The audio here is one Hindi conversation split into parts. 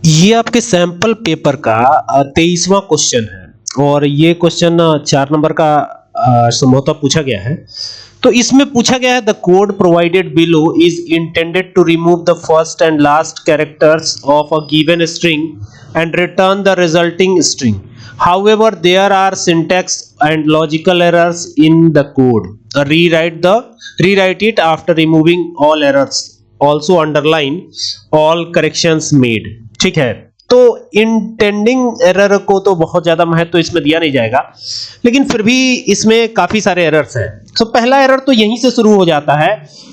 ये आपके सैंपल पेपर का 23वां क्वेश्चन है और ये क्वेश्चन 4 नंबर का संभवतः पूछा गया है। तो इसमें पूछा गया है the code provided below is intended to remove the first and last characters of a given string and return the resulting string. However, there are syntax and logical errors in the code. Rewrite it after removing all errors. Also underline all corrections made. ठीक है, तो इंटेंडिंग एरर को तो बहुत ज्यादा महत्व इसमें दिया नहीं जाएगा, लेकिन फिर भी इसमें काफी सारे एरर्स हैं। तो पहला एरर तो यहीं से शुरू हो जाता है,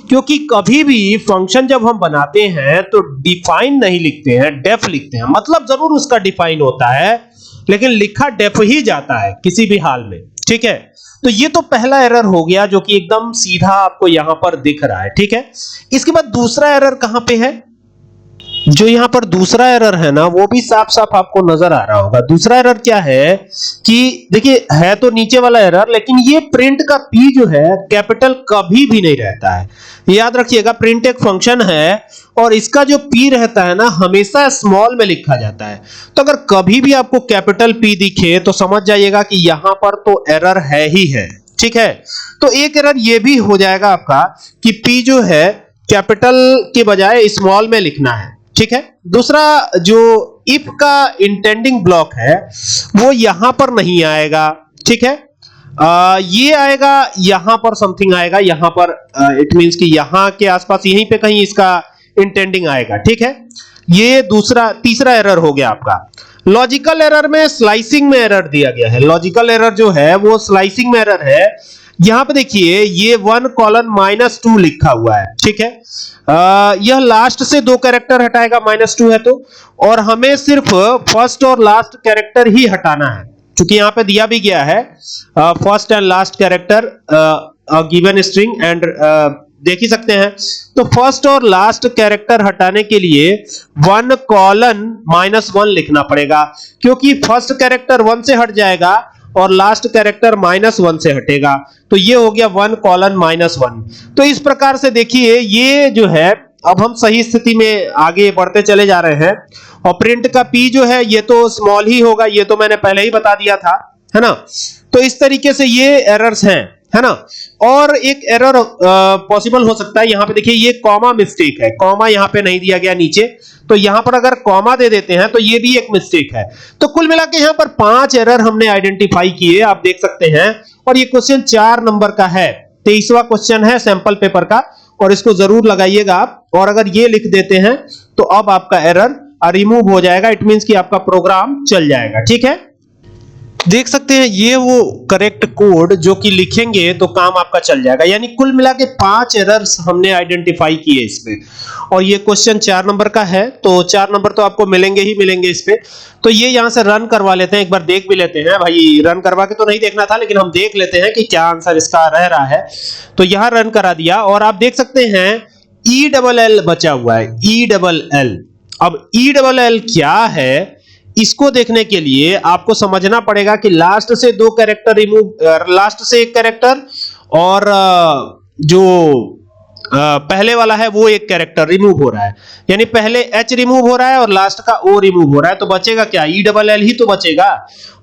क्योंकि कभी भी फंक्शन जब हम बनाते हैं तो डिफाइन नहीं लिखते हैं, डेफ लिखते हैं। मतलब जरूर उसका डिफाइन होता है, लेकिन लिखा डेफ ही जाता है किसी भी हाल में। ठीक है, तो ये तो पहला एरर हो गया जो कि एकदम सीधा आपको यहां पर दिख रहा है। ठीक है, इसके बाद दूसरा एरर कहां पे है? जो यहां पर दूसरा एरर है ना, वो भी साफ साफ आपको नजर आ रहा होगा। दूसरा एरर क्या है कि देखिए, है तो नीचे वाला एरर, लेकिन ये प्रिंट का पी जो है कैपिटल कभी भी नहीं रहता है। याद रखिएगा, प्रिंट एक फंक्शन है और इसका जो पी रहता है ना, हमेशा स्मॉल में लिखा जाता है। तो अगर कभी भी आपको कैपिटल पी दिखे तो समझ जाइएगा कि यहां पर तो एरर है ही है। ठीक है, तो एक एरर ये भी हो जाएगा आपका कि पी जो है कैपिटल के बजाय स्मॉल में लिखना है। ठीक है, दूसरा जो इफ का इंटेंडिंग ब्लॉक है वो यहां पर नहीं आएगा। ठीक है, ये आएगा यहां पर, समथिंग आएगा यहां पर। इट मींस कि यहां के आसपास यहीं पे कहीं इसका इंटेंडिंग आएगा। ठीक है, ये तीसरा एरर हो गया आपका। लॉजिकल एरर में स्लाइसिंग में एरर दिया गया है। लॉजिकल एरर जो है वो स्लाइसिंग में एरर है। यहां पे देखिए, ये 1:-2 लिखा हुआ है। ठीक है, यह लास्ट से 2 कैरेक्टर हटाएगा, -2 है तो, और हमें सिर्फ फर्स्ट और लास्ट कैरेक्टर ही हटाना है, क्योंकि यहां पे दिया भी गया है first and last character given string and देख ही सकते हैं। तो फर्स्ट और लास्ट कैरेक्टर हटाने के लिए 1:-1 लिखना पड़ेगा, क्योंकि फर्स्ट कैरेक्टर 1 से हट जाएगा और लास्ट कैरेक्टर -1 से हटेगा। तो ये हो गया 1:-1। तो इस प्रकार से देखिए, ये जो है अब हम सही स्थिति में आगे बढ़ते चले जा रहे हैं। और प्रिंट का पी जो है ये तो स्मॉल ही होगा, ये तो मैंने पहले ही बता दिया था, है ना। तो इस तरीके से ये एरर्स हैं, है ना। और एक एरर पॉसिबल हो सकता है, यहां पे देखिए ये कॉमा मिस्टेक है, कॉमा यहां पे नहीं दिया गया नीचे, तो यहां पर अगर कॉमा दे देते हैं तो ये भी एक मिस्टेक है। तो कुल मिला के यहां पर 5 एरर हमने आइडेंटिफाई किए, आप देख सकते हैं। और ये क्वेश्चन 4 नंबर का है, 23वां क्वेश्चन है सैंपल पेपर का, और इसको जरूर लगाइएगा आप। और अगर ये लिख देते हैं तो अब आपका एरर रिमूव हो जाएगा। इट मींस कि आपका प्रोग्राम चल जाएगा। ठीक है, देख सकते हैं ये वो करेक्ट कोड जो कि लिखेंगे तो काम आपका चल जाएगा। यानी कुल मिला के 5 एरर्स हमने आइडेंटिफाई किए इसमें। और ये क्वेश्चन 4 नंबर का है, तो 4 नंबर तो आपको मिलेंगे ही मिलेंगे इस पे। तो ये यहां से रन करवा लेते हैं, एक बार देख भी लेते हैं। भाई रन करवा के तो नहीं देखना था, लेकिन हम देख लेते हैं कि क्या आंसर इसका रह रहा है। तो यहां रन करा दिया और आप देख सकते हैं ELL बचा हुआ है, ELL। अब ELL क्या है, इसको देखने के लिए आपको समझना पड़ेगा कि लास्ट से 2 कैरेक्टर रिमूव, लास्ट से 1 कैरेक्टर, और जो पहले वाला है वो 1 कैरेक्टर रिमूव हो रहा है। यानी पहले H रिमूव हो रहा है और लास्ट का O रिमूव हो रहा है। तो बचेगा क्या? ELL ही तो बचेगा।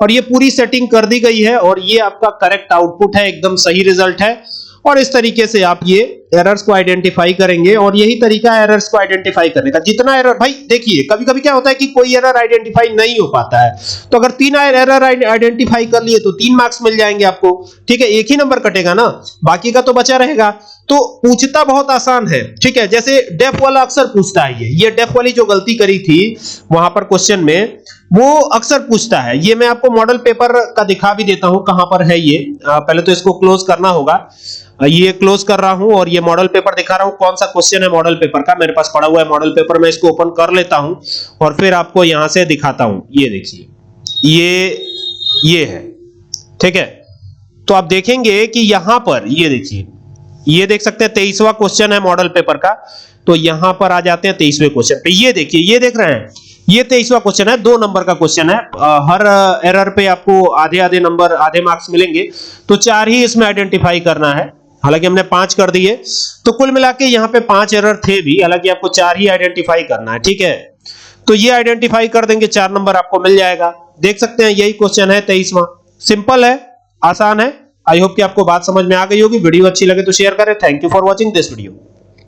और ये पूरी सेटिंग कर दी गई है और ये आपका करेक्ट आउटपुट है, एकदम सही रिजल्ट है। और इस तरीके से आप ये एरर्स को आइडेंटिफाई करेंगे, और यही तरीका है एरर्स को आइडेंटिफाई करने का। जितना एरर, भाई देखिए कभी कभी क्या होता है कि कोई एरर आइडेंटिफाई नहीं हो पाता है, तो अगर 3 एरर आइडेंटिफाई कर लिए तो 3 मार्क्स मिल जाएंगे आपको। ठीक है, एक ही नंबर कटेगा ना, बाकी का तो बचा रहेगा। तो पूछता बहुत आसान है। ठीक है, जैसे डेफ वाला अक्सर पूछता है, ये डेफ वाली जो गलती करी थी वहां पर क्वेश्चन में, वो अक्सर पूछता है। ये मैं आपको मॉडल पेपर का दिखा भी देता हूं कहां पर है ये। पहले तो इसको क्लोज करना होगा, ये क्लोज कर रहा हूं और ये मॉडल पेपर दिखा रहा हूं। कौन सा क्वेश्चन है मॉडल पेपर का, मेरे पास पड़ा हुआ है मॉडल पेपर, मैं इसको ओपन कर लेता हूं और फिर आपको यहां से दिखाता हूं। ये देखिए, ये है। ठीक है, तो आप देखेंगे कि यहां पर ये देखिए, ये देख सकते हैं 23वां क्वेश्चन है मॉडल पेपर का। तो यहां पर आ जाते हैं 23वें क्वेश्चन पे। ये देखिए, ये देख रहे हैं, ये 23वां क्वेश्चन है, 2 नंबर का क्वेश्चन है। हर एरर पे आपको आधे नंबर, आधे मार्क्स मिलेंगे। तो 4 ही इसमें आइडेंटिफाई करना है, हालांकि हमने 5 कर दिए। तो कुल मिला के यहाँ पे 5 एरर थे भी, हालांकि आपको 4 ही आइडेंटिफाई करना है। ठीक है, तो ये आइडेंटिफाई कर देंगे, 4 नंबर आपको मिल जाएगा। देख सकते हैं यही क्वेश्चन है 23वां। सिंपल है, आसान है। आई होप कि आपको बात समझ में आ गई होगी। वीडियो अच्छी लगे तो शेयर करें। Thank you for watching this video.